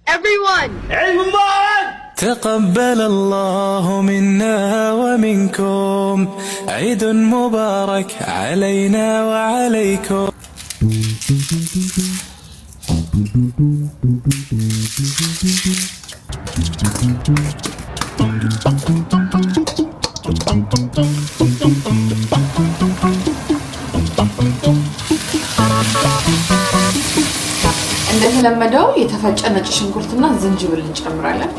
everyone. تقبل الله منا ومنكم عيد مبارك علينا وعليكم. እንደተለመደው የተፈጨ ነጭ ሽንኩርትና ዝንጅብል እንጨምራለን።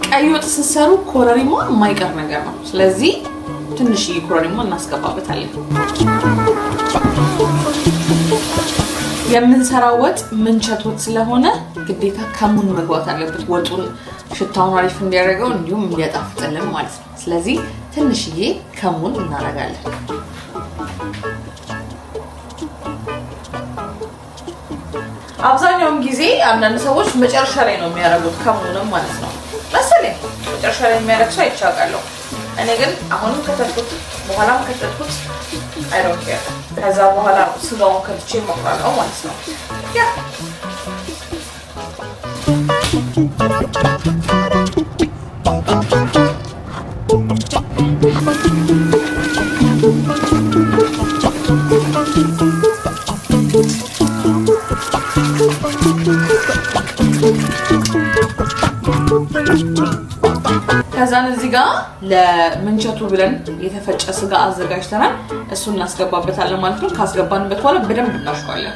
ቀይ ወጥ ሲሰሩ ኮረሪማ የማይቀር ነገር ነው። ስለዚህ ትንሽ ኮረሪማ እናስገባበታለን። የምንሰራው ወጥ ምንቸት ወጥ ስለሆነ ግዴታ ከሙን መግባት አለበት። ወጡን ሽታውን አሪፍ እንዲያደርገው እንዲሁም እንዲያጣፍጥልን ማለት ነው። ስለዚህ ትንሽዬ ከሙን እናደርጋለን። አብዛኛውን ጊዜ አንዳንድ ሰዎች መጨረሻ ላይ ነው የሚያደርጉት ከሙንም ማለት ነው መሰለኝ። መጨረሻ ላይ የሚያደርግ ሰው አይቻቃለሁ። እኔ ግን አሁንም ከተልኩት በኋላም ከተልኩት አይ ዶንት ኬር። ከዛ በኋላ ስጋውን ከትቼ ማቅራለው ማለት ነው። ያ ከዛን እዚህ ጋር ለምንቸቱ ብለን የተፈጨ ስጋ አዘጋጅተናል። እሱን እናስገባበታለን ማለት ነው። ካስገባንበት በኋላ በደንብ እናሽዋለን።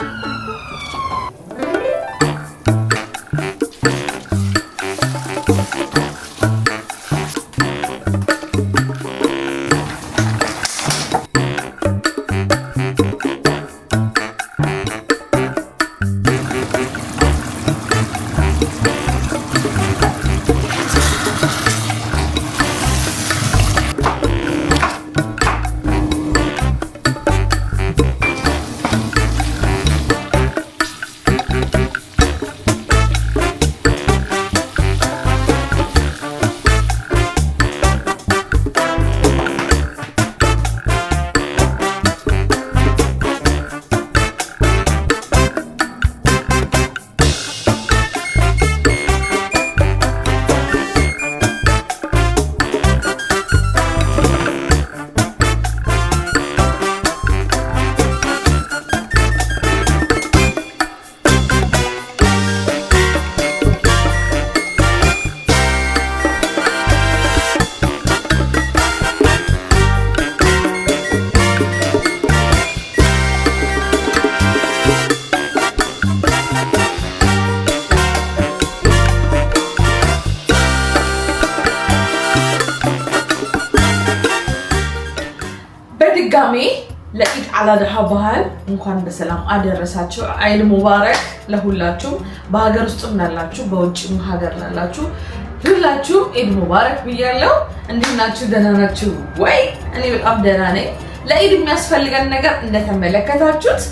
በድጋሜ ለኢድ አላድሃ በዓል እንኳን በሰላም አደረሳችሁ። አይድ ሙባረክ ለሁላችሁ። በሀገር ውስጥም ላላችሁ በውጭም ሀገር ላላችሁ ሁላችሁ ኢድ ሙባረክ ብያለሁ። እንዴት ናችሁ? ደህና ናችሁ ወይ? እኔ በጣም ደህና ነኝ። ለኢድ የሚያስፈልገን ነገር እንደተመለከታችሁት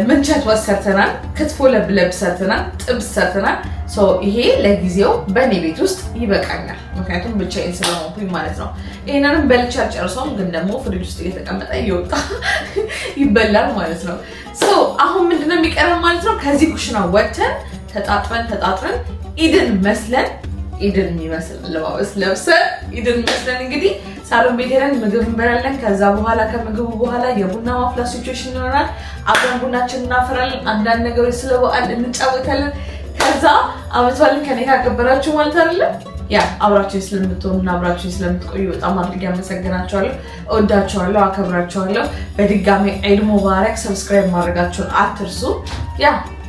ምንቸት ወጥ ሰርተናል፣ ክትፎ ለብለብ ሰርተናል፣ ጥብስ ሰርተናል። ይሄ ለጊዜው በእኔ ቤት ውስጥ ይበቃኛል፣ ምክንያቱም ብቻዬን ስለሆንኩኝ ማለት ነው። ይሄንንም በልቼ አልጨርሰውም፣ ግን ደግሞ ፍሪጅ ውስጥ እየተቀመጠ እየወጣ ይበላል ማለት ነው። አሁን ምንድነው የሚቀረን ማለት ነው? ከዚህ ኩሽና ወጥተን ተጣጥረን ኢድን መስለን ኢድን የሚመስል ለባበስ ለብሰን ኢድን መስለን እንግዲህ ሳሎን ቤት ሄደን ምግብ እንበላለን። ከዛ በኋላ ከምግቡ በኋላ የቡና ማፍላት ሲቹዌሽን ይኖራል። አብረን ቡናችንን እናፈራለን። አንዳንድ ነገሮች ስለ በዓል እንጫወታለን። ከዛ አመት በዓልን ከኔ ጋር አከበራችሁ ማለት አይደለም። ያ አብራችሁኝ ስለምትሆኑና አብራችሁኝ ስለምትቆዩ በጣም አድርጌ አመሰግናችኋለሁ። እወዳችኋለሁ፣ አከብራችኋለሁ። በድጋሚ ዒድ ሙባረክ። ሰብስክራይብ ማድረጋችሁን አትርሱ። ያ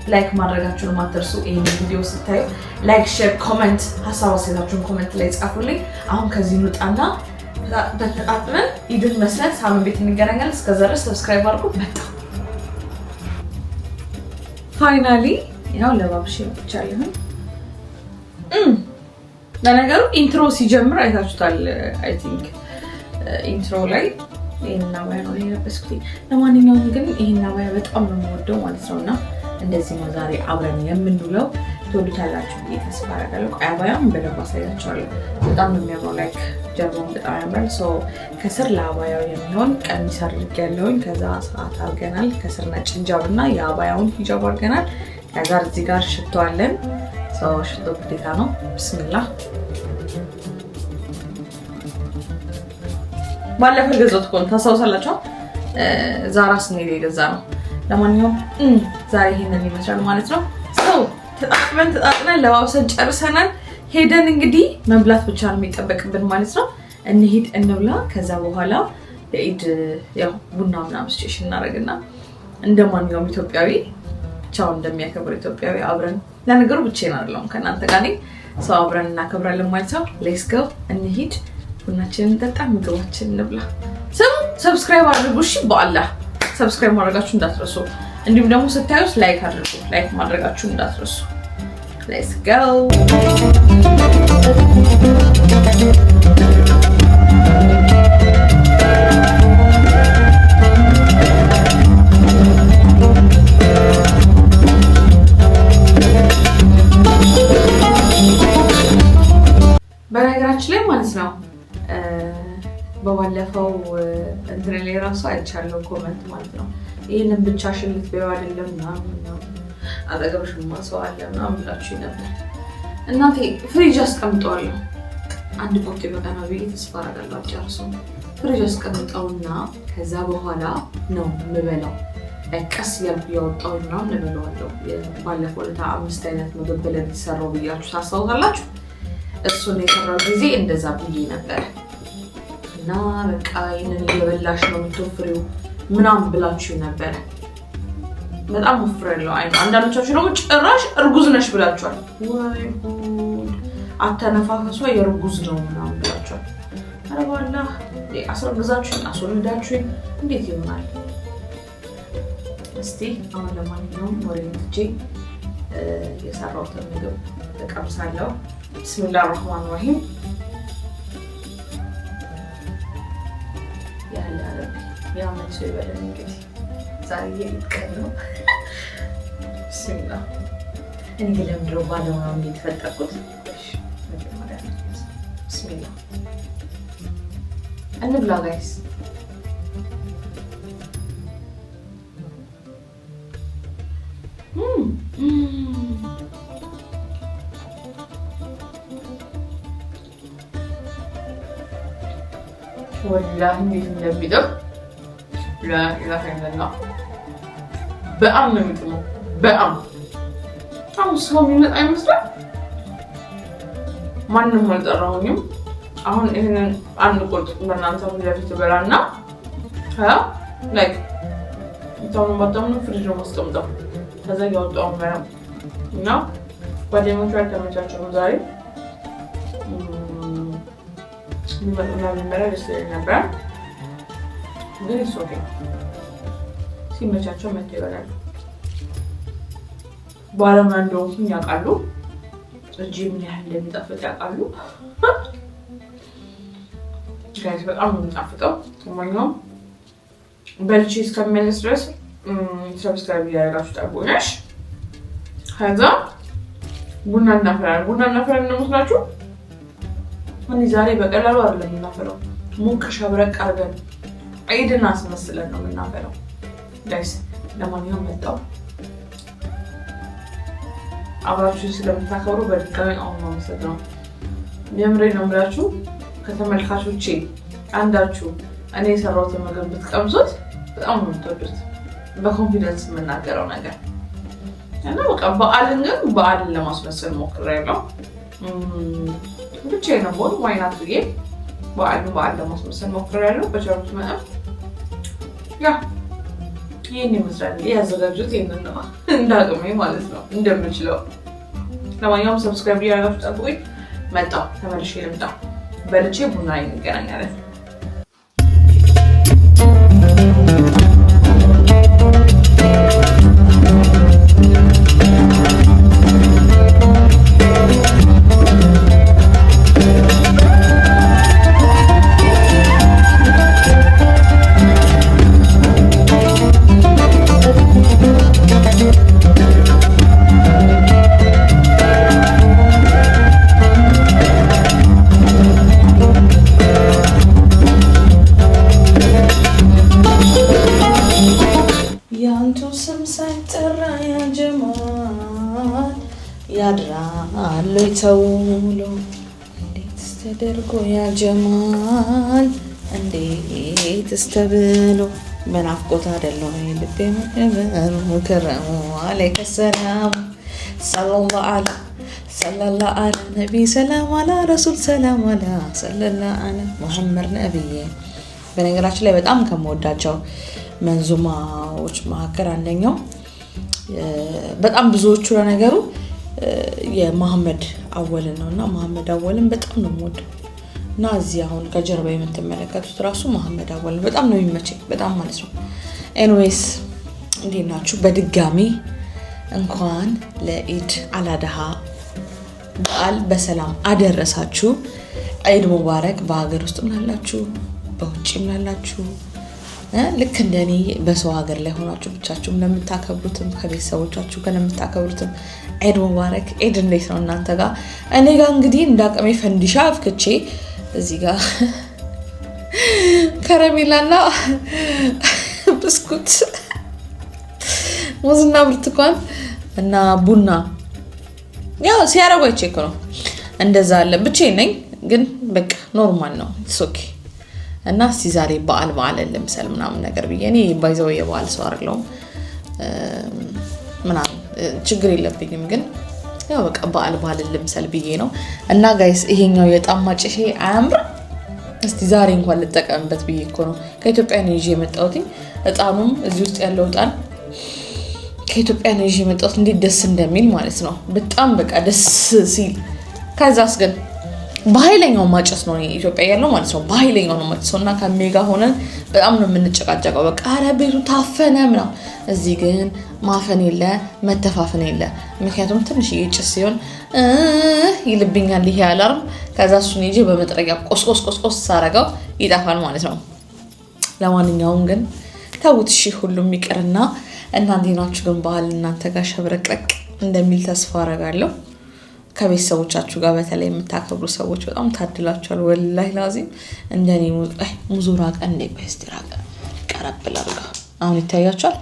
ላይክ ማድረጋችሁን አትርሱ። ይሄን ቪዲዮ ስታዩ ላይክ፣ ሼር፣ ኮሜንት ሐሳብ አስተያየታችሁን ኮሜንት ላይ ጻፉልኝ። አሁን ከዚህ እንውጣና በተጣጥመን ኢድን መስለን ሳሎን ቤት እንገናኛለን። እስከዛ ድረስ ሰብስክራይብ አድርጉ። መጣ ፋይናሊ ያው ለባብሽ ብቻለሁ። ለነገሩ ኢንትሮ ሲጀምር አይታችሁታል። አይ ቲንክ ኢንትሮ ላይ ይሄንና ባይ ነው የለበስኩት። ለማንኛውም ግን ይሄንና ባይ በጣም ነው የምወደው ማለት ነውና እንደዚህ ነው ዛሬ አብረን የምንውለው። ትወዱታላችሁ ብዬ ተስፋ አደርጋለሁ። አባያውን በደንብ አሳያችኋለሁ። በጣም ነው የሚያምረው። ላይክ ጀርባውን በጣም ያምራል። ከስር ለአባያው የሚሆን ቀሚስ አድርጌያለሁኝ። ከዛ ሰዓት አድርገናል። ከስር ነጭ ሂጃብ እና የአባያውን ሂጃብ አድርገናል። ከዛ እዚህ ጋር ሽቶ አለን። ሽቶ ግዴታ ነው። ብስሚላህ ባለፈው ገዛሁት እኮ ታስታውሳላችሁ። ዛራ ስንሄድ የገዛ ነው። ለማንኛውም ዛሬ ይሄንን ይመስላል ማለት ነው። ተጣጥበን ለባብሰን ጨርሰናል። ሄደን እንግዲህ መብላት ብቻ ነው የሚጠበቅብን ማለት ነው። እንሂድ እንብላ። ከዛ በኋላ የኢድ ያው ቡና ምናምን ስቴሽን እናደርግና እንደማንኛውም ኢትዮጵያዊ ብቻውን እንደሚያከብር ኢትዮጵያዊ አብረን ለነገሩ ብቻዬን አይደለሁም ከእናንተ ጋር ነኝ። አብረን እናከብራለን ማለት ነው። ሌትስ ጎ እንሂድ። ቡናችንን እንጠጣ፣ ምግባችንን እንብላ። ሰብስክራይብ አድርጉ እሺ። በአላህ ሰብስክራይብ ማድረጋችሁ እንዳትረሱ። እንዲሁም ደግሞ ስታዩት ላይክ አድርጉ። ላይክ ማድረጋችሁ እንዳትረሱ። ሌትስ ጎ። በነገራችን ላይ ማለት ነው በባለፈው እንትን ላይ ራሱ አይቻለሁ ኮመንት ማለት ነው። ይሄንን ብቻሽን ልትበይው አይደለም ምናምን አጠገብሽማ ሰው አለ ምናምን ብላችሁ ነበር። እናቴ ፍሪጅ አስቀምጠዋለሁ። አንድ ቁርጥ በቀና ብዬ ተስፋ አደርጋለሁ አጨርሰው። ፍሪጅ አስቀምጠውና ከዛ በኋላ ነው የምበላው። ቀስ እያልኩ እያወጣሁ ምናምን እበላዋለሁ። ባለፈው ዕለት 5 አይነት ምግብ ብለን የተሰራው ብያችሁ ታስታውሳላችሁ። እሱን የሰራው ጊዜ እንደዛ ብዬ ነበር እና በቃ ይሄንን እየበላሽ ነው የምትወፍሪው ምናምን ብላችሁ ነበር። በጣም ወፍራለሁ። አንዳንዶቻችሁ ደግሞ ጭራሽ እርጉዝ ነሽ ብላችኋል። ወይ አተነፋፈሷ የእርጉዝ ነው ምናምን ብላችኋል። ኧረ በኋላ አስረግዛችሁኝ አስወልዳችሁኝ እንዴት ይሆናል? እስቲ አሁን ለማንኛውም ወሬ ትቼ የሰራሁትን ምግብ ተቀምሳለሁ። ብስሚላህ ራህማን ራሂም። ያመን ሰው ይበለን እንግዲህ ዛሬ የቀን ነው። ብስሚላህ እኔ ግን ለምንድን ነው ባለሙያ የተፈጠርኩት? ብስሚላህ እንብላ ጋይስ። ወላሂ እንዴት እንደሚጥም ላኢላሀ ኢለላህ። በጣም ነው የሚጥመው። በጣም አሁን ሰው የሚመጣ አይመስልም። ማንም አልጠራሁኝም። አሁን ይሄንን አንድ ቁርጥ በእናንተ ፊት ለፊት በላና ላይክ ታውን ባጣም ፍሪጅ ነው ማስቀምጠው። ከዛ ያወጣው ማለት እና ጓደኞቼ ተመቻቸው ዛሬ የሚመጡና የሚመላለስ ነበር። ግን ሶኬ ሲመቻቸው መጥተው ይበላሉ። ባለሙያ እንደሆንኩኝ ያውቃሉ። እጅ ምን ያህል እንደሚጣፍጥ ያውቃሉ። ጋይስ በጣም ነው የሚጣፍጠው። ለማንኛውም በልቼ እስከሚመለስ ድረስ ሰብስክራይብ እያደረጋችሁ ጠብቁኝ። ከዛ ቡና እናፈላለን። ቡና እናፈላለን ነው መስላችሁ? እኔ ዛሬ በቀላሉ አይደለም የምናፈለው። ሞቅ ሸብረቅ አድርገን ዒድን አስመስለን ነው የምናፈለው ጋይስ። ለማንኛውም መጣው አብራችሁ ስለምታከብሩ በድጋሚ አሁን ነው የምሰጠው። የምሬን ነው የምላችሁ። ከተመልካቾቼ አንዳችሁ እኔ የሰራሁትን ምግብ ብትቀምሱት በጣም ነው የምትወዱት። በኮንፊደንስ የምናገረው ነገር እና በቃ በዓልን ግን በዓልን ለማስመሰል ሞክሬያለሁ። ብቻዬን ነው ቦል ዋይናት ብዬ በዓል ለማስመሰል ሞክሬያለሁ። በቻልኩት መጠን ያ ይህን ይመስላል። ያዘጋጁት ይህንን ነው እንዳቅሜ ማለት ነው እንደምችለው። ለማንኛውም ሰብስክራይብ እያደረጋችሁ ጠብቁኝ። መጣሁ ተመልሼ ልምጣ። በልቼ ቡና ላይ እንገናኛለን። ያድራል ተውሎ እንዴት ተደርጎ ያ ጀማል እንዴት ተስተብሎ በናፍቆት አይደለም ልቤ መከረሙ ከረሙ አለይከ ሰላም ሰለላሁ ዐለ ነቢ ሰላም ዐላ ረሱል ሰላም ዐላ ሰለላሁ ዐለ ሙሐመድ ነብዬ። በነገራችን ላይ በጣም ከመወዳቸው መንዙማዎች መካከል አንደኛው በጣም ብዙዎቹ ለነገሩ የመሐመድ አወል ነውና መሐመድ አወልን በጣም ነው የምወደው እና እዚህ አሁን ከጀርባ የምትመለከቱት ራሱ መሐመድ አወል በጣም ነው የሚመቸኝ በጣም ማለት ነው። ኤኒዌይስ እንዴት ናችሁ? በድጋሚ እንኳን ለኢድ አላዳሃ በዓል በሰላም አደረሳችሁ። ዒድ ሙባረክ። በሀገር ውስጥም ላላችሁ በውጭም ላላችሁ ልክ እንደኔ በሰው ሀገር ላይ ሆናችሁ ብቻችሁም ለምታከብሩትም ከቤተሰቦቻችሁ ጋር ለምታከብሩትም ዒድ ሙባረክ። ዒድ እንዴት ነው እናንተ ጋር? እኔ ጋር እንግዲህ እንዳቀሜ ፈንዲሻ አፍክቼ እዚህ ጋር ከረሜላና ብስኩት ሙዝና ብርቱካን እና ቡና ያው ሲያረጋው አይቼክ ነው እንደዛ አለ። ብቻዬን ነኝ ግን በቃ ኖርማል ነው ኦኬ። እና እስቲ ዛሬ በዓል ለምሳሌ ምናምን ነገር ብዬ ባይዘው የበዓል ሰው አይደለሁም ምናምን ችግር የለብኝም ግን ያው በቃ በዓል ለምሳሌ ብዬ ነው። እና ጋይስ ይሄኛው የጣም ማጭሼ አያምር እስቲ ዛሬ እንኳን ልጠቀምበት ብዬ እኮ ነው ከኢትዮጵያ ነው ይዤ የመጣሁት። እጣኑም እዚህ ውስጥ ያለው እጣን ከኢትዮጵያ ነው ይዤ የመጣሁት እንዴት ደስ እንደሚል ማለት ነው። በጣም በቃ ደስ ሲል ከዛስ ግን በኃይለኛው ማጨስ ነው ኢትዮጵያ ያለው ማለት ነው። በኃይለኛው ነው ማጨስና ከሜጋ ሆነን በጣም ነው የምንጨቃጨቀው። በቃ ኧረ ቤቱ ታፈነ ምናምን። እዚህ ግን ማፈን የለ መተፋፈን የለ። ምክንያቱም ትንሽ እየጭስ ሲሆን ይልብኛል ይሄ አላርም። ከዛ እሱን ይዤ በመጥረጊያ ቆስቆስ ሳረጋው ይጣፋል ማለት ነው። ለማንኛውም ግን ተውት እሺ ሁሉም ይቅርና እናንተ ናችሁ ግን በዓል እናንተ ጋር ሸብረቅረቅ እንደሚል ተስፋ አረጋለሁ። ከቤተሰቦቻችሁ ጋር በተለይ የምታከብሩ ሰዎች በጣም ታድላችኋል። ወላሂ ላዚም እንደኔ ሙዙራ ቀን በስተራቀ ቀረብላ አርጋ አሁን ይታያችኋል።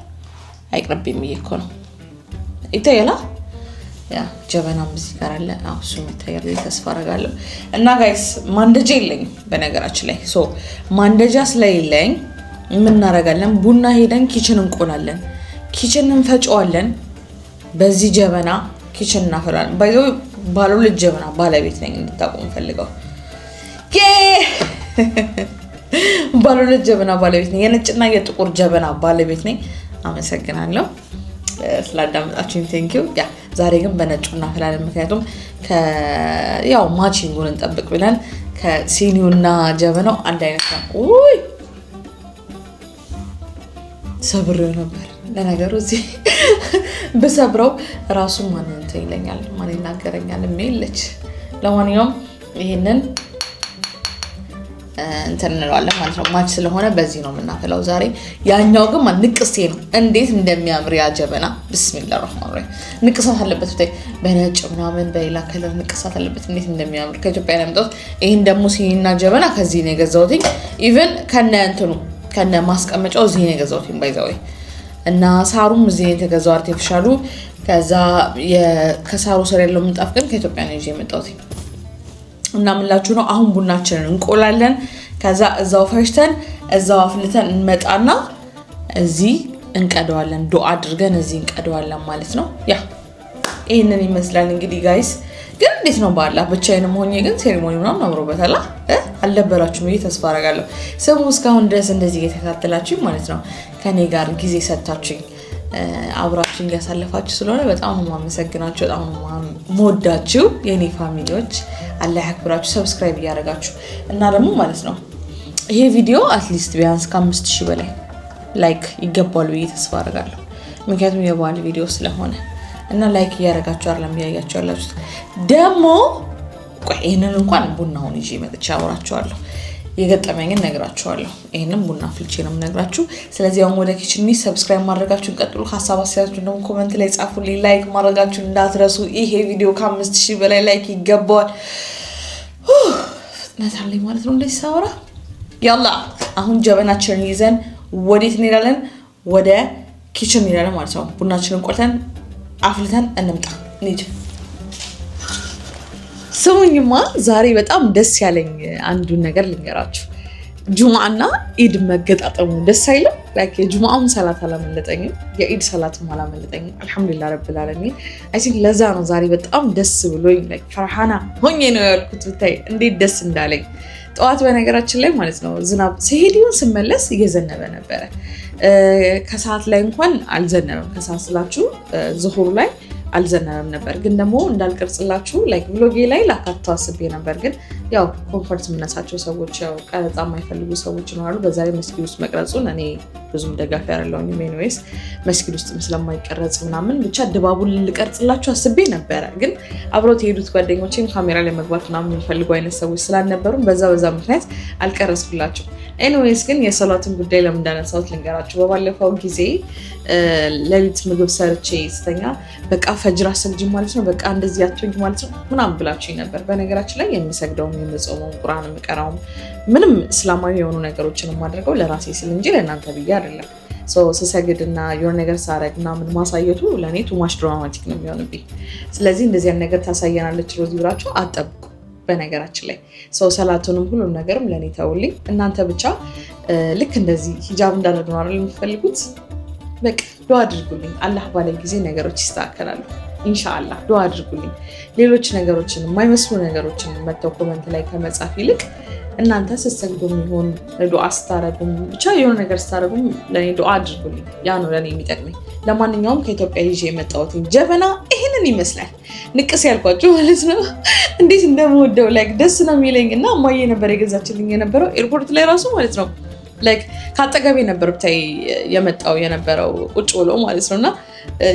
አይቅርብም እኮ ነው ይታያላ። ያ ጀበናም እዚህ ጋር አለ። እሱም ይታያል ተስፋ አረጋለሁ። እና ጋይስ ማንደጃ የለኝም በነገራችን ላይ ማንደጃ ስለሌለኝ ምን እናረጋለን? ቡና ሄደን ኪችን እንቆላለን። ኪችን እንፈጨዋለን። በዚህ ጀበና ኪችን እናፈላለን። ባይዘው ባለሁለት ጀበና ባለቤት ነኝ እንድታቆም ፈልገው ባለሁለት ጀበና ባለቤት ነኝ። የነጭና የጥቁር ጀበና ባለቤት ነኝ። አመሰግናለሁ ስላዳመጣችሁኝ ቴንኪው። ያ ዛሬ ግን በነጩ እናፈላለን ምክንያቱም ያው ማቺንጉን እንጠብቅ ብለን ከሲኒውና ጀበናው አንድ አይነት ነው። ኡይ ሰብሬው ነበር ለነገሩ እዚህ በሰብረው ራሱ ማን እንትን ይለኛል ማን ይናገረኛል የሚልች። ለማንኛውም ይሄንን እንትን እንለዋለን ማለት ነው። ማች ስለሆነ በዚህ ነው የምናፈላው ዛሬ። ያኛው ግን ንቅሴ ነው እንዴት እንደሚያምር ያ ጀበና ቢስሚላህ ረህማን ረሂም። ንቅሳት አለበት ብታይ በነጭ ምናምን በሌላ ከለር ንቅሳት አለበት እንዴት እንደሚያምር ከኢትዮጵያ ያመጣሁት። ይሄን ደግሞ ሲኒና ጀበና ከዚህ ነው የገዛሁት። ኢቭን ከነ ማስቀመጫው እዚህ ነው የገዛሁት ባይዛው እና ሳሩም እዚህ ነው የተገዛው አርቲፊሻሉ። ከዛ ከሳሩ ስር ያለው ምንጣፍ ግን ከኢትዮጵያ ነው ይዤ የመጣሁት። እና ምላችሁ ነው አሁን ቡናችንን እንቆላለን። ከዛ እዛው ፈሽተን እዛው አፍልተን እንመጣና እዚህ እንቀደዋለን። ዱአ አድርገን እዚህ እንቀደዋለን ማለት ነው። ያ ይሄንን ይመስላል እንግዲህ ጋይስ። ግን እንዴት ነው በአላህ ብቻዬንም ሆኜ ግን ሴሪሞኒ ምናምን አምሮበታል አልነበራችሁም ብዬ ተስፋ አደርጋለሁ። ስሙ እስካሁን ድረስ እንደዚህ እየተከታተላችሁኝ ማለት ነው ከኔ ጋር ጊዜ ሰጣችሁኝ አብራችሁኝ ያሳለፋችሁ ስለሆነ በጣም ነው ማመሰግናችሁ። በጣም ነው ሞዳችሁ የኔ ፋሚሊዎች። አላህ ያክብራችሁ። ሰብስክራይብ እያደረጋችሁ እና ደግሞ ማለት ነው ይሄ ቪዲዮ አትሊስት ቢያንስ ከ5000 በላይ ላይክ ይገባል ብዬ ተስፋ አደርጋለሁ። ምክንያቱም የበዓል ቪዲዮ ስለሆነ እና ላይክ እያደረጋችሁ አይደለም ያያችሁ ያላችሁት ደግሞ ይሄንን እንኳን ቡናውን ይዤ መጥቻ አወራችኋለሁ። የገጠመኝን ነግራችኋለሁ። ይሄንን ቡና ፍልቼ ነው የምነግራችሁ። ስለዚህ አሁን ወደ ኪችን ሰብስክራይብ ማድረጋችሁን ቀጥሉ። ሐሳብ አስተያየታችሁን ደግሞ ኮሜንት ላይ ጻፉልኝ። ላይክ ማድረጋችሁን እንዳትረሱ። ይሄ ቪዲዮ ከ5000 በላይ ላይክ ይገባዋል። ፍጥነት አለኝ ማለት ነው እንደዚህ ሳወራ። ያላ አሁን ጀበናችንን ይዘን ወዴት እንሄዳለን? ወደ ኪችን እንሄዳለን ማለት ነው። ቡናችንን ቆልተን አፍልተን እንምጣ እንሂድ። ስሙኝማ ዛሬ በጣም ደስ ያለኝ አንዱን ነገር ልንገራችሁ። ጁምዓና ኢድ መገጣጠሙ ደስ አይልም? ላይክ የጁምዓውን ሰላት አላመለጠኝም፣ የኢድ ሰላትም አላመለጠኝም። አልሐምዱሊላህ ረብል ዓለሚን። አይ ቲንክ ለዛ ነው ዛሬ በጣም ደስ ብሎኝ ላይክ ፈርሃና ሆኜ ነው ያልኩት። ብታይ እንዴት ደስ እንዳለኝ። ጠዋት በነገራችን ላይ ማለት ነው ዝናብ ሲሄድውን ስመለስ እየዘነበ ነበረ። ከሰዓት ላይ እንኳን አልዘነበም። ከሰዓት ስላችሁ ዙሁር ላይ አልዘነበም ነበር። ግን ደግሞ እንዳልቀርጽላችሁ ላይክ ብሎጌ ላይ ላካተው አስቤ ነበር። ግን ያው ኮንፈርት የምነሳቸው ሰዎች ያው ቀረጻ የማይፈልጉ ሰዎች ይኖራሉ። በዛ ላይ መስጊድ ውስጥ መቅረጹን እኔ ብዙም ደጋፊ አይደለሁም። ኤኒዌይስ መስጊድ ውስጥ ስለማይቀረጽ ምናምን ብቻ ድባቡን ልቀርጽላችሁ አስቤ ነበረ። ግን አብሮት የሄዱት ጓደኞቼም ካሜራ ላይ መግባት ምናምን የሚፈልጉ አይነት ሰዎች ስላልነበሩም በዛ ምክንያት አልቀረጽኩላችሁ። ኤኒዌይስ ግን የሰላትን ጉዳይ ለምን እንዳነሳሁት ልንገራችሁ። በባለፈው ጊዜ ሌሊት ምግብ ሰርቼ ስተኛ በቃ ፈጅር አሰግጂ ማለት ነው፣ በቃ እንደዚህ አትወኝ ማለት ነው ምናምን ብላችሁኝ ነበር። በነገራችን ላይ የሚሰግደውም የምጾመው ቁርአን የምቀራውም ምንም እስላማዊ የሆኑ ነገሮችን የማደርገው ለራሴ ስል እንጂ ለእናንተ ብዬ አይደለም። ስሰግድና የሆነ ነገር ሳረግ ምናምን ማሳየቱ ለእኔ ቱማሽ ድራማቲክ ነው የሚሆንብኝ። ስለዚህ እንደዚህ ነገር ታሳየናለች ሮዚ ብላችሁ አጠብቁ። በነገራችን ላይ ሰላቱንም ሁሉም ነገርም ለእኔ ተውልኝ። እናንተ ብቻ ልክ እንደዚህ ሂጃብ እንዳደርግ ነው አይደል የምትፈልጉት? በቃ ዱዓ አድርጉልኝ። አላህ ባለ ጊዜ ነገሮች ይስተካከላሉ ኢንሻአላህ። ዱዓ አድርጉልኝ። ሌሎች ነገሮችን የማይመስሉ ነገሮችን መተው ኮመንት ላይ ከመጻፍ ይልቅ እናንተ ስትሰግዱ የሚሆን ዱዓ ስታረጉም ብቻ የሆነ ነገር ስታረጉም ለኔ ዱዓ አድርጉልኝ። ያ ነው ለኔ የሚጠቅመኝ። ለማንኛውም ከኢትዮጵያ ይዤ የመጣሁት ጀበና ይሄንን ይመስላል። ንቅስ ያልኳችሁ ማለት ነው። እንዴት እንደምወደው ላይክ ደስ ነው የሚለኝ እና እማዬ ነበር የገዛችልኝ የነበረው ኤርፖርት ላይ ራሱ ማለት ነው። ላይክ ካጠገቤ ነበር ብታይ የመጣው የነበረው ቁጭ ብሎ ማለት ነውና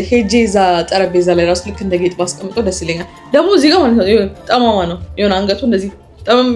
ሄጄ እዛ ጠረጴዛ ላይ ራሱ ልክ እንደ ጌጥ ባስቀምጠው ደስ ይለኛል። ደግሞ እዚህ ጋር ማለት ነው ጠማማ ነው የሆነ አንገቱ እንደዚህ ጠመም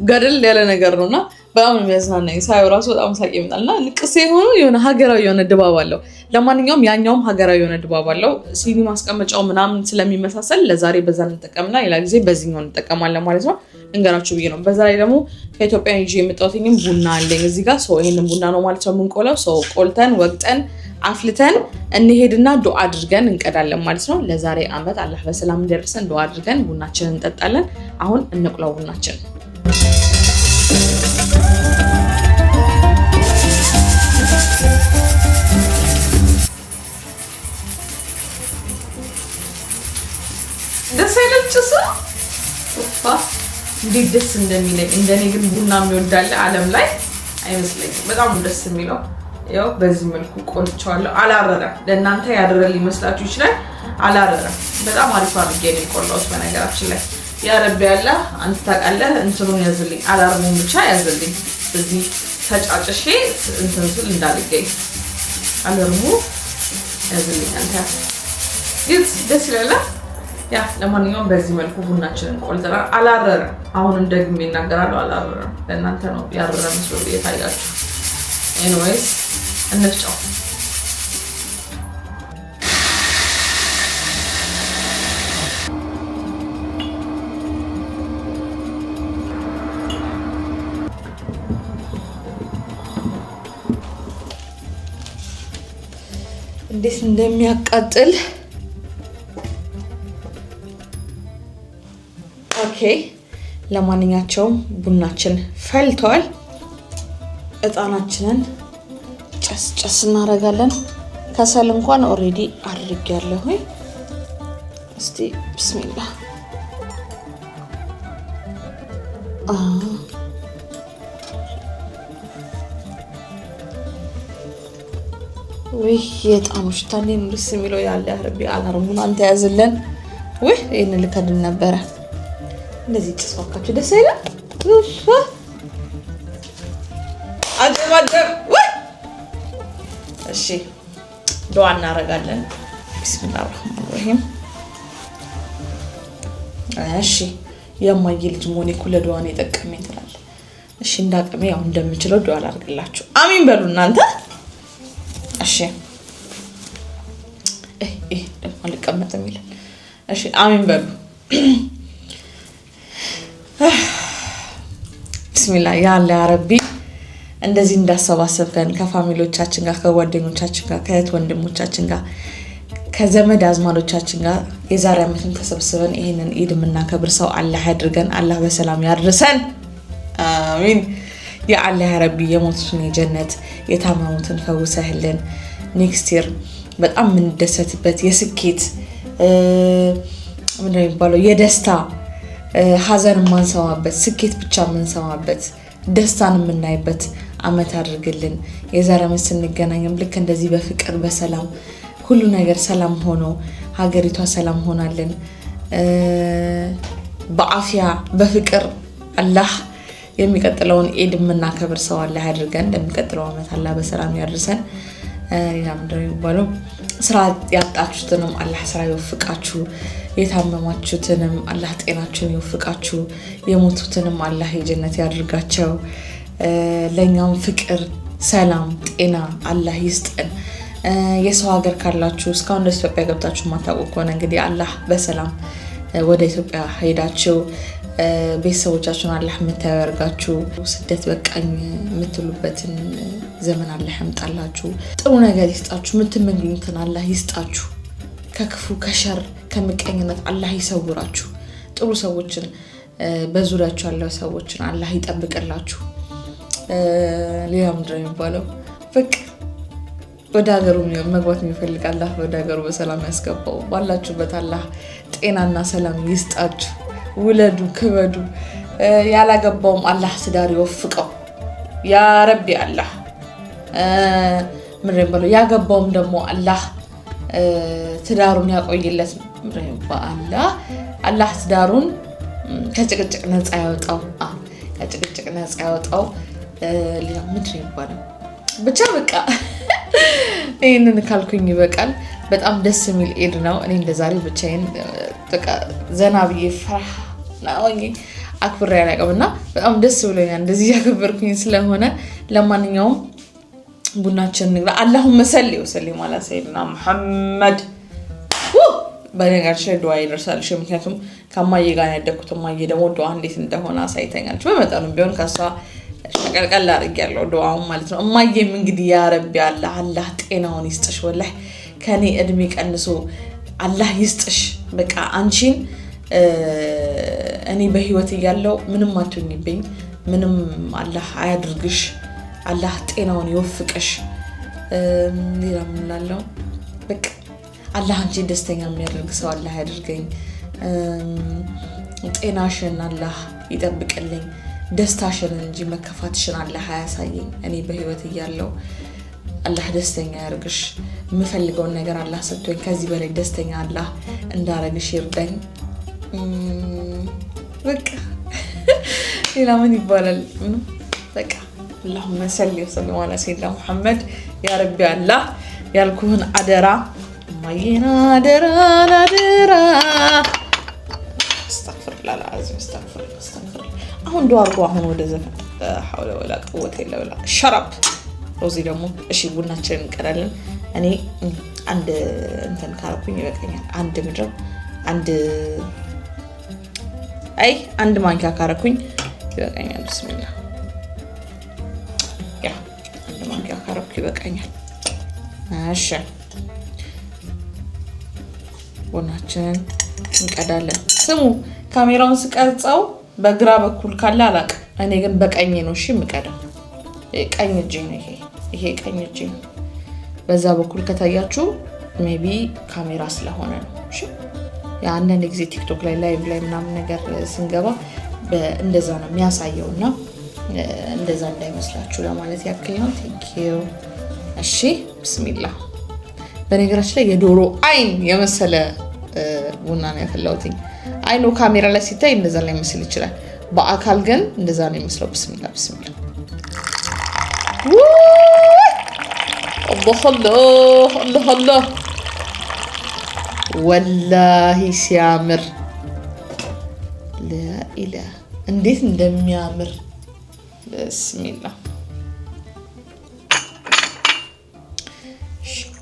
ገደል ያለ ነገር ነውና በጣም የሚያዝናናኝ ሳይው ራሱ በጣም ሳቂ ይመጣልና ንቅሴ ሆኖ የሆነ ሀገራዊ የሆነ ድባብ አለው። ለማንኛውም ያኛውም ሀገራዊ የሆነ ድባብ አለው። ሲኒ ማስቀመጫው ምናምን ስለሚመሳሰል ለዛሬ በዛ እንጠቀምና ሌላ ጊዜ በዚህኛው እንጠቀማለን ማለት ነው። እንገራችሁ ብዬ ነው። በዛ ላይ ደግሞ ከኢትዮጵያ ይዤ የመጣሁትኝም ቡና አለኝ እዚህ ጋር። ይሄንን ቡና ነው ማለት ነው የምንቆለው። ቆልተን ወቅጠን አፍልተን እንሄድና ዱዓ አድርገን እንቀዳለን ማለት ነው። ለዛሬ አመት አላህ በሰላም እንደርሰን ዱዓ አድርገን ቡናችንን እንጠጣለን። አሁን እንቁላው ቡናችን ደስ አይልም? ጭሱ እንዴት ደስ እንደሚለኝ። እንደኔ ግን ቡና የሚወዳለ ዓለም ላይ አይመስለኝም። በጣም ደስ የሚለው ያው በዚህ መልኩ ቆልቻለሁ። አላረረም። ለእናንተ ያደረል ሊመስላችሁ ይችላል። አላረረም። በጣም አሪፍ አድርጌ ነው የቆላሁት። በነገራችን ላይ ያረብ ያለ አንተ ታውቃለህ እንትኑን ያዝልኝ፣ አላርሙን ብቻ ያዝልኝ። እዚህ ተጫጭሼ እንትን ስል እንዳልገኝ አላርሙ ያዝልኝ። አንተ ግን ደስ ይላል። ያ ለማንኛውም በዚህ መልኩ ቡናችንን ቆልተናል። አላረረም። አሁንም ደግሜ እናገራለሁ፣ አላረረም። ለእናንተ ነው ያረረ መስሎ የታያችሁ። ኤኒዌይስ እንፍጫው። እንዴት እንደሚያቃጥል ኦኬ። ለማንኛቸውም ቡናችን ፈልቷል። እጣናችንን ጨስ እናደርጋለን። ከሰል እንኳን ኦሬዲ አድርጌያለሁ። እስቲ ቢስሚላህ ወይ የጣኑ ሽታ እንዴት ነው ደስ የሚለው። ያለ ረቢ አላርሙን አንተ ያዝልን። ወይ ይሄን ልከድን ነበረ። እንደዚህ ጭስዋካችሁ ደስ አይልም? አጀባጀብ ወይ እሺ ዱዓ እናደርጋለን። ቢስሚላህ ረህማን ረሂም። እሺ የማየ ልጅ ሞኔ ኩለ ዱዓ ነው የጠቀመኝ ትላለህ። እሺ እንዳቅሜ ያው እንደምችለው ዱዓ አድርግላችሁ። አሚን በሉ እናንተ። እሺ ደግሞ አልቀመጥም ይላል። እሺ አሚን በሉ። ቢስሚላህ ያለ ረቢ እንደዚህ እንዳሰባሰብከን ከፋሚሊዎቻችን ጋር ከጓደኞቻችን ጋር ከእህት ወንድሞቻችን ጋር ከዘመድ አዝማዶቻችን ጋር የዛሬ ዓመትን ተሰብስበን ይሄንን ኢድ የምናከብር ሰው አላህ ያድርገን። አላህ በሰላም ያድርሰን። አሚን ያ አላህ ያ ረቢ። የሞቱትን የጀነት የታመሙትን ፈውሰህልን። ኔክስት ይር በጣም የምንደሰትበት የስኬት ምንድነው የሚባለው የደስታ ሀዘን የማንሰማበት ስኬት ብቻ የምንሰማበት ደስታን የምናይበት ዓመት አድርግልን። የዛሬ ዓመት ስንገናኝም ልክ እንደዚህ በፍቅር በሰላም ሁሉ ነገር ሰላም ሆኖ ሀገሪቷ ሰላም ሆናልን በአፊያ በፍቅር አላህ የሚቀጥለውን ኢድ የምናከብር ሰው አላህ ያድርገን። ለሚቀጥለው ዓመት አላህ በሰላም ያድርሰን። ሌላም ደግሞ ስራ ያጣችሁትንም አላህ ስራ ይወፍቃችሁ። የታመማችሁትንም አላህ ጤናችሁን ይወፍቃችሁ። የሞቱትንም አላህ የጀነት ያድርጋቸው። ለኛም ፍቅር ሰላም ጤና አላህ ይስጠን። የሰው ሀገር ካላችሁ እስካሁን ድረስ ኢትዮጵያ ገብታችሁ ማታውቁ ከሆነ እንግዲህ አላህ በሰላም ወደ ኢትዮጵያ ሄዳችሁ ቤተሰቦቻችሁን አላህ የምታያርጋችሁ ስደት በቃኝ የምትሉበትን ዘመን አላህ ያምጣላችሁ። ጥሩ ነገር ይስጣችሁ። የምትመኙትን አላህ ይስጣችሁ። ከክፉ ከሸር ከምቀኝነት አላህ ይሰውራችሁ። ጥሩ ሰዎችን በዙሪያችሁ ያለው ሰዎችን አላህ ይጠብቅላችሁ። ሌላ ምንድነው የሚባለው በቃ ወደ ሀገሩ መግባት የሚፈልግ አላህ ወደ ሀገሩ በሰላም ያስገባው። ባላችሁበት አላህ ጤናና ሰላም ይስጣችሁ። ውለዱ ክበዱ። ያላገባውም አላህ ትዳር ይወፍቀው ያ ረቢ። አላህ ምንድነው የሚባለው ያገባውም ደግሞ አላህ ትዳሩን ያቆይለት። ምንድነው የሚባለው አላህ ትዳሩን ከጭቅጭቅ ነፃ ያወጣው። ከጭቅጭቅ ነፃ ያወጣው። ሌላ ምንድነው የሚባለው ብቻ በቃ ይሄንን ካልኩኝ ይበቃል። በጣም ደስ የሚል ኢድ ነው። እኔ እንደዛሬ ብቻዬን በቃ ዘና ብዬ ፈራህ ነው አክብሬ ያላቀምና በጣም ደስ ብሎኛል እንደዚህ ያከበርኩኝ ስለሆነ። ለማንኛውም ቡናችን ንግራ። አላሁመ ሰሊ ወሰሊም አላ ሰይድና መሐመድ። በነገራችን ላይ ዱዓ ይደርሳልሽ። ምክንያቱም ከማዬ ጋር ያደኩት ማዬ ደግሞ ዱዓ እንዴት እንደሆነ አሳይተኛለች። በመጠኑም ቢሆን ከሷ ሸቀልቀል አድርጌያለሁ ዱዓውን ማለት ነው። እማዬም እንግዲህ ያ ረቢ አላህ ጤናውን ይስጥሽ። ወላሂ ከኔ እድሜ ቀንሶ አላህ ይስጥሽ። በቃ አንቺን እኔ በህይወት እያለሁ ምንም አትሆኝብኝ። ምንም አላህ አያድርግሽ። አላህ ጤናውን ይወፍቅሽ። ሌላ ምን እላለሁ በቃ አላህ አንቺን ደስተኛ የሚያደርግ ሰው አላህ ያድርገኝ። ጤናሽን አላህ ይጠብቅልኝ። ደስታሽን እንጂ መከፋትሽን አላህ አያሳየኝ። እኔ በህይወት እያለሁ አላህ ደስተኛ ያርግሽ። የምፈልገውን ነገር አላህ ሰጥቶኝ ከዚህ በላይ ደስተኛ አላህ እንዳረግሽ ይርዳኝ። በቃ ሌላ ምን ይባላል? በቃ اللهم صل وسلم على سيدنا محمد يا ربي الله ያልኩህን አደራ ማየና አደራ استغفر الله العظيم استغفر አሁን ዱዓ አድርጎ አሁን ወደ ዘፈን حول ولا قوه الا بالله شرب ሮዚ ደግሞ እሺ ቡናችንን እንቀዳለን። እኔ አንድ እንትን ካርኩኝ ይበቃኛል። አንድ ማንኪያ ካርኩኝ ይበቃኛል። ቢስሚላህ ያ አንድ ማንኪያ ካርኩ ይበቃኛል። እሺ ቡናችንን እንቀዳለን። ስሙ ካሜራውን ስቀርጸው በግራ በኩል ካለ አላቅ። እኔ ግን በቀኝ ነው እሺ የምቀዳው። ቀኝ እጄ ነው ይሄ ቀኝ እጄ ነው። በዛ በኩል ከታያችሁ ሜቢ ካሜራ ስለሆነ ነው። እሺ ያ አንዳንድ ጊዜ ቲክቶክ ላይ ላይቭ ላይ ምናምን ነገር ስንገባ እንደዛ ነው የሚያሳየውና እንደዛ እንዳይመስላችሁ ለማለት ያክል ነው። ቴንክ ዩ። እሺ ቢስሚላህ። በነገራችን ላይ የዶሮ አይን የመሰለ ቡና ነው ያፈላሁት። አይኑ ካሜራ ላይ ሲታይ እንደዛ ላይ መስል ይችላል። በአካል ግን እንደዛ ነው የሚመስለው። ቢስሚላህ ቢስሚላህ። الله الله والله ሲያምር لا اله እንዴት እንደሚያምር ቢስሚላህ።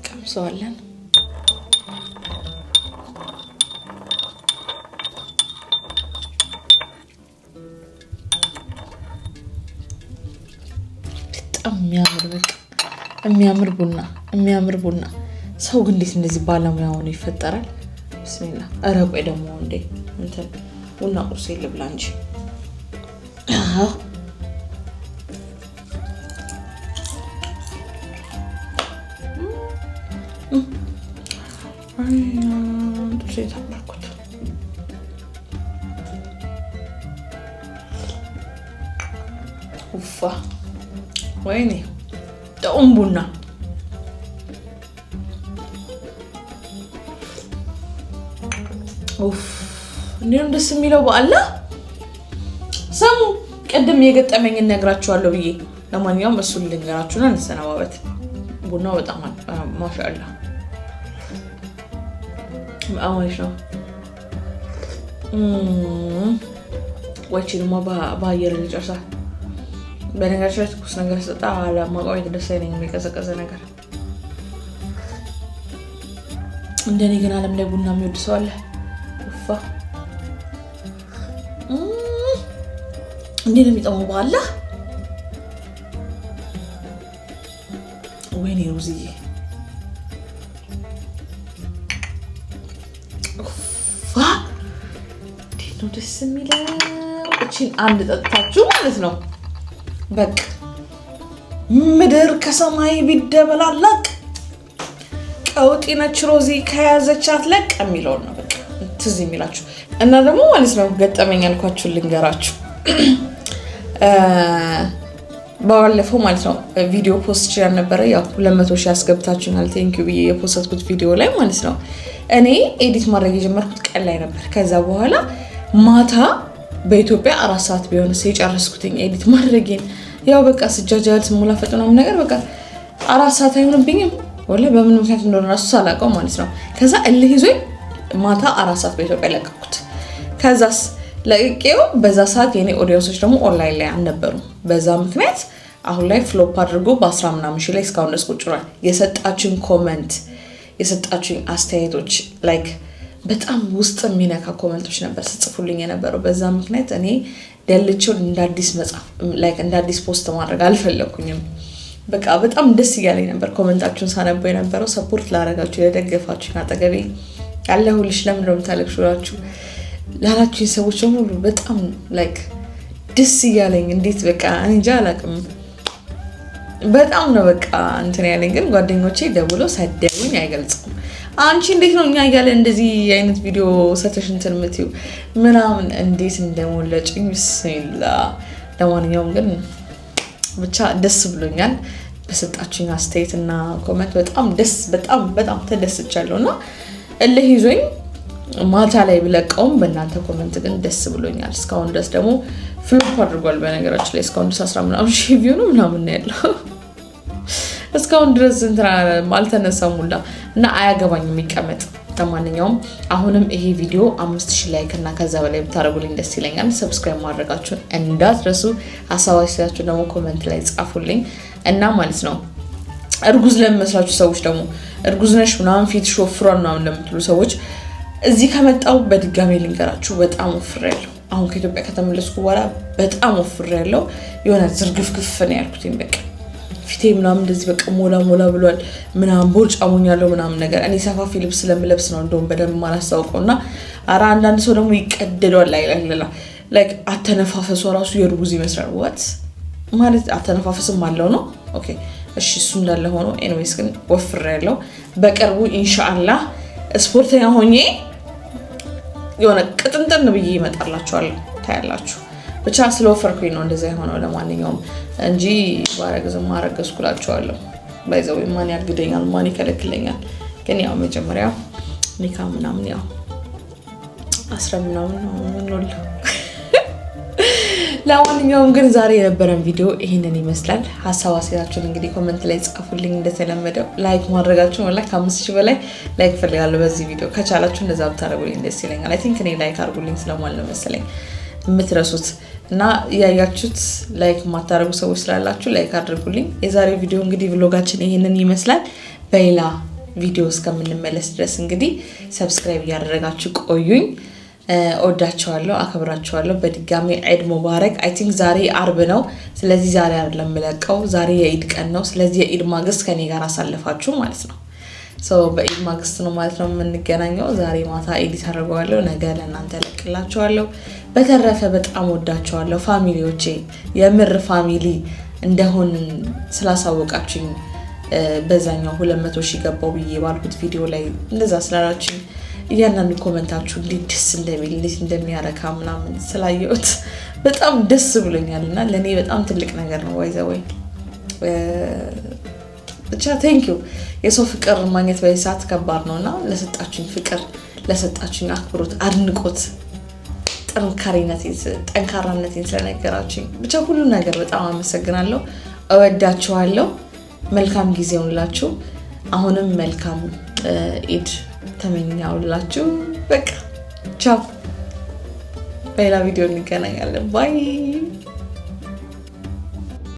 ቀምሰዋለን። በጣም የሚያምር ቡና ሰው ግን እንዴት እንደዚህ ባለሙያ ሆኖ ይፈጠራል? ቢስሚላህ። ኧረ ቆይ ደግሞ እንዴ እንትን ቡና ቁርስ ልብላ እንጂ። ውፋ ወይኔ ጣም ቡና እንዴም ደስ የሚለው በአላህ ሰሙ። ቀደም የገጠመኝን ነግራችኋለሁ ብዬ ለማንኛውም እሱን ልንገራችሁና እንሰናባበት። ቡናው በጣም ማሻአላህ አማሽ ነው። ወጪ ደግሞ በአየር ልጨርሳ። በነገራችን ላይ ትኩስ ነገር ስጠጣ ለማቆየት ደስ አይለኝም፣ የቀዘቀዘ ነገር። እንደኔ ግን ዓለም ላይ ቡና የሚወድ ሰው አለ? ውፋ እንዴ ነው የሚጠማው በኋላ። ወይኔ ሩዝዬ ውፋ እንዴት ነው ደስ የሚለው። እቺን አንድ ጠጥታችሁ ማለት ነው በቃ ምድር ከሰማይ ቢደበላለቅ ቀውጢ ነች ሮዚ ከያዘቻት ለቅ የሚለው ነው በቃ ትዝ የሚላችሁ። እና ደግሞ ማለት ነው ገጠመኝ ያልኳችሁ ልንገራችሁ። ባለፈው ማለት ነው ቪዲዮ ፖስት ይችላል ነበር። ያው 200,000 ያስገብታችሁናል ቴንኪው ብዬ የፖስትኩት ቪዲዮ ላይ ማለት ነው እኔ ኤዲት ማድረግ የጀመርኩት ቀን ላይ ነበር። ከዛ በኋላ ማታ በኢትዮጵያ 4 ሰዓት ቢሆንስ የጨረስኩትኝ ኤዲት ማድረጌን። ያው በቃ ስጃጃል ስሙላ ፈጥናም ነገር በቃ 4 ሰዓት አይሆንብኝም ወለ በምን ምክንያት እንደሆነ ራሱ ሳላውቀው ማለት ነው። ከዛ እልህ ይዞኝ ማታ 4 ሰዓት በኢትዮጵያ ለቀኩት። ከዛስ ለቄው በዛ ሰዓት የኔ ኦዲየንሶች ደግሞ ኦንላይን ላይ አልነበሩም። በዛ ምክንያት አሁን ላይ ፍሎፕ አድርጎ በ10 ምናምን ሺህ ላይ እስካሁን ድረስ ቁጭ ብሏል። የሰጣችሁን ኮሜንት የሰጣችሁን አስተያየቶች ላይክ በጣም ውስጥ የሚነካ ኮሜንቶች ነበር ስጽፉልኝ የነበረው። በዛ ምክንያት እኔ ደልቼው እንዳዲስ መጻፍ ላይክ እንዳዲስ ፖስት ማድረግ አልፈለኩኝም። በቃ በጣም ደስ እያለኝ ነበር ኮሜንታችሁን ሳነበው የነበረው። ሰፖርት ላደረጋችሁ ለደገፋችሁኝ አጠገቤ ያለሁልሽ ለምን ነው የምታለቅሹላችሁ ላላችሁኝ ሰዎች ሁሉ በጣም ላይክ ደስ እያለኝ እንዴት በቃ እንጃ አላውቅም በጣም ነው በቃ እንትን ያለኝ። ግን ጓደኞቼ ደውለው ሰደቡኝ አይገልጽም። አንቺ እንዴት ነው እኛ እያለ እንደዚህ አይነት ቪዲዮ ሰተሽ እንትን የምትይው ምናምን እንዴት እንደሞለጭኝ ብስሚላ። ለማንኛውም ግን ብቻ ደስ ብሎኛል በሰጣችሁኝ አስተያየትና ኮሜንት በጣም ተደስቻለሁና እልህ ይዞኝ ማታ ላይ ብለቀውም በእናንተ ኮሜንት ግን ደስ ብሎኛል። እስካሁን ድረስ ደግሞ ፍሎፕ አድርጓል። በነገራችን ላይ እስካሁን ድረስ 10 ምናምን ሺህ ቪው ነው ምናምን ያለው እስካሁን ድረስ እንትና አልተነሳም ሁላ እና አያገባኝም የሚቀመጥ። ለማንኛውም አሁንም ይሄ ቪዲዮ 5000 ላይክ እና ከዛ በላይ ብታረጉልኝ ደስ ይለኛል። ሰብስክራይብ ማድረጋችሁን እንዳትረሱ። ሐሳባችሁን ደግሞ ኮሜንት ላይ ጻፉልኝ እና ማለት ነው እርጉዝ ለምመስላችሁ ሰዎች ደግሞ እርጉዝ ነሽ ምናምን ፊት ሾፍሯል ምናምን ለምትሉ ሰዎች እዚህ ከመጣው በድጋሚ ልንገራችሁ በጣም ወፍሬያለሁ። አሁን ከኢትዮጵያ ከተመለስኩ በኋላ በጣም ወፍሬያለሁ። የሆነ ዝርግፍግፍ ነው ያልኩትኝ በቃ ፊቴ ምናምን እንደዚህ በቃ ሞላ ብሏል ምናምን ቦርጭ አሞኛለሁ ምናምን ነገር። እኔ ሰፋፊ ልብስ ስለምለብስ ነው እንደውም በደንብ ማላስታውቀውና አንዳንድ ሰው ደግሞ ይቀደደዋል ላይክ አተነፋፈሱ ራሱ የእርጉዝ ይመስላል። ዋት ማለት አተነፋፈስም አለው ነው ኦኬ እሺ እሱ እንዳለ ሆኖ ኤኒዌይስ ግን ወፍሬያለሁ። በቅርቡ ኢንሻአላህ ስፖርተኛ ሆኜ የሆነ ቅጥንጥን ብዬ ይመጣላችኋለሁ ታያላችሁ። ብቻ ስለወፈርኩኝ ነው እንደዛ የሆነው። ለማንኛውም እንጂ ባረግዝም አረገዝኩላችኋለሁ። ባይዘው ማን ያግደኛል ማን ይከለክለኛል? ግን ያው መጀመሪያ ኒካ ምናምን ያው 10 ምናምን ነው። ለማንኛውም ግን ዛሬ የነበረን ቪዲዮ ይሄንን ይመስላል። ሐሳብ አስተያየታችሁን እንግዲህ ኮሜንት ላይ ጻፉልኝ። እንደተለመደው ላይክ ማድረጋችሁን ወላሂ ከ5000 በላይ ላይክ ፈልጋለሁ በዚህ ቪዲዮ። ከቻላችሁ እንደዛ ብታደርጉልኝ ደስ ይለኛል። አይ ቲንክ እኔ ላይክ አድርጉልኝ ስለማል ነው መሰለኝ የምትረሱት እና ያያችሁት ላይክ ማታረጉ ሰዎች ስላላችሁ ላይክ አድርጉልኝ። የዛሬው ቪዲዮ እንግዲህ vlogጋችን ይሄንን ይመስላል። በሌላ ቪዲዮ እስከምንመለስ ድረስ እንግዲህ ሰብስክራይብ ያደረጋችሁ ቆዩኝ። እወዳችኋለሁ፣ አከብራችኋለሁ። በድጋሚ ዒድ ሙባረክ። አይ ቲንክ ዛሬ አርብ ነው። ስለዚህ ዛሬ አይደለም የምለቀው፣ ዛሬ የዒድ ቀን ነው። ስለዚህ የዒድ ማግስት ከኔ ጋር አሳልፋችሁ ማለት ነው። በኢድ ማግስት ነው ማለት ነው የምንገናኘው። ዛሬ ማታ ኤዲት አደርገዋለሁ፣ ነገ ለእናንተ እለቅላችኋለሁ። በተረፈ በጣም ወዳችኋለሁ ፋሚሊዎቼ፣ የምር ፋሚሊ እንደሆን ስላሳወቃችሁኝ በዛኛው 200 ሺህ ገባው ብዬ ባልኩት ቪዲዮ ላይ እንደዛ ስላላችሁኝ እያንዳንዱ ኮሜንታችሁ እንዴት ደስ እንደሚል እንዴት እንደሚያረካ ምናምን ስላየሁት በጣም ደስ ብሎኛልና ለኔ በጣም ትልቅ ነገር ነው። ወይ ብቻ ቴንክ ዩ። የሰው ፍቅር ማግኘት በሰዓት ከባድ ነውና ለሰጣችሁኝ ፍቅር፣ ለሰጣችሁኝ አክብሮት፣ አድንቆት፣ ጠንካራነቴን ስለነገራችሁኝ ብቻ ሁሉ ነገር በጣም አመሰግናለሁ። እወዳችኋለሁ። መልካም ጊዜ ይሁንላችሁ። አሁንም መልካም ኢድ ተመኛውላችሁ። በቃ ቻው። በሌላ ቪዲዮ እንገናኛለን። ባይ